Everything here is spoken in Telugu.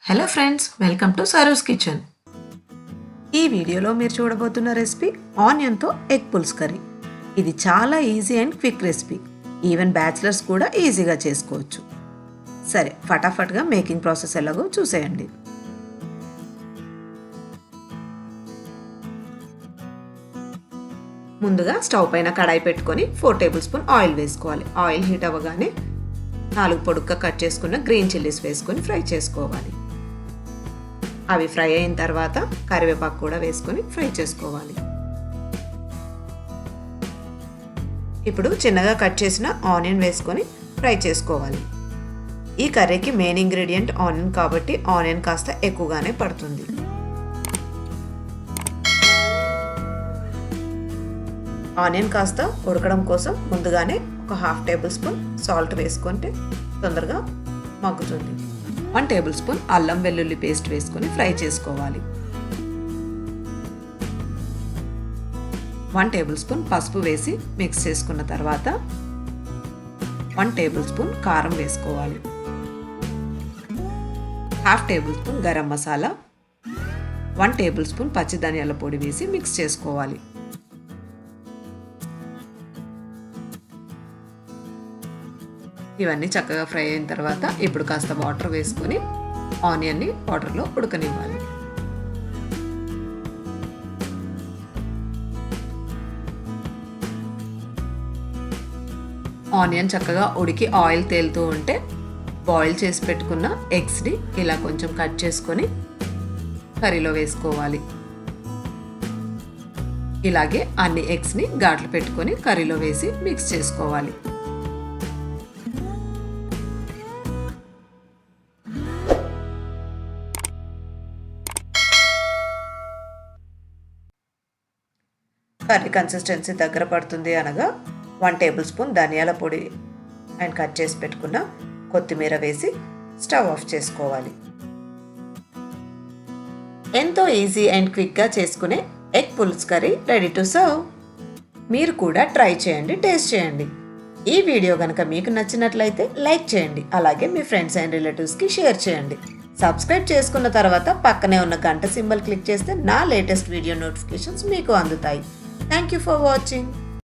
Hello friends, welcome to Saru's kitchen. ఈ వీడియోలో మీరు చూడబోతున్న రెసిపీ ఆనియన్తో ఎగ్ పులుసు కర్రీ. ఇది చాలా easy and quick recipe. Even bachelors కూడా ఈజీగా చేసుకోవచ్చు. సరే, ఫటాఫట్గా మేకింగ్ ప్రాసెస్ ఎలాగో చూసేయండి. ముందుగా స్టవ్ పైన కడాయి పెట్టుకొని 4 టేబుల్ స్పూన్ ఆయిల్ వేసుకోవాలి. ఆయిల్ హీట్ అవ్వగానే 4 పొడుగ్గా కట్ చేసుకున్న గ్రీన్ చిల్లీస్ వేసుకొని ఫ్రై చేసుకోవాలి. అవి ఫ్రై అయిన తర్వాత కరివేపాకు కూడా వేసుకొని ఫ్రై చేసుకోవాలి. ఇప్పుడు చిన్నగా కట్ చేసిన ఆనియన్ వేసుకొని ఫ్రై చేసుకోవాలి. ఈ కర్రీకి మెయిన్ ఇంగ్రీడియంట్ ఆనియన్ కాబట్టి ఆనియన్ కాస్త ఎక్కువగానే పడుతుంది. ఆనియన్ కాస్త ఉడకడం కోసం ముందుగానే ఒక 1/2 టేబుల్ స్పూన్ సాల్ట్ వేసుకుంటే తొందరగా మగ్గుతుంది. 1 టేబుల్ స్పూన్ అల్లం వెల్లుల్లి పేస్ట్ వేసుకొని ఫ్రై చేసుకోవాలి. 1 టేబుల్ స్పూన్ పసుపు వేసి మిక్స్ చేసుకున్న తర్వాత 1 టేబుల్ స్పూన్ కారం వేసుకోవాలి. 1/2 table spoon garam masala, 1 table spoon పచ్చి ధనియాల పొడి వేసి మిక్స్ చేసుకోవాలి. ఇవన్నీ చక్కగా ఫ్రై అయిన తర్వాత ఇప్పుడు కాస్త వాటర్ వేసుకొని ఆనియన్ని వాటర్లో ఉడకనివ్వాలి. ఆనియన్ చక్కగా ఉడికి ఆయిల్ తేలుతూ ఉంటే బాయిల్ చేసి పెట్టుకున్న ఎగ్స్ని ఇలా కొంచెం కట్ చేసుకొని కర్రీలో వేసుకోవాలి. ఇలాగే అన్ని ఎగ్స్ని ఘాట్లు పెట్టుకొని కర్రీలో వేసి మిక్స్ చేసుకోవాలి. కర్రీ కన్సిస్టెన్సీ దగ్గర పడుతుంది అనగా 1 టేబుల్ స్పూన్ ధనియాల పొడి అండ్ కట్ చేసి పెట్టుకున్న కొత్తిమీర వేసి స్టవ్ ఆఫ్ చేసుకోవాలి. ఎంతో ఈజీ అండ్ క్విక్గా చేసుకునే ఎగ్ పులుసు కర్రీ రెడీ టు సర్వ్. మీరు కూడా ట్రై చేయండి, టేస్ట్ చేయండి. ఈ వీడియో కనుక మీకు నచ్చినట్లయితే లైక్ చేయండి, అలాగే మీ ఫ్రెండ్స్ అండ్ రిలేటివ్స్కి షేర్ చేయండి. సబ్స్క్రైబ్ చేసుకున్న తర్వాత పక్కనే ఉన్న గంట సింబల్ క్లిక్ చేస్తే నా లేటెస్ట్ వీడియో నోటిఫికేషన్స్ మీకు అందుతాయి. Thank you for watching.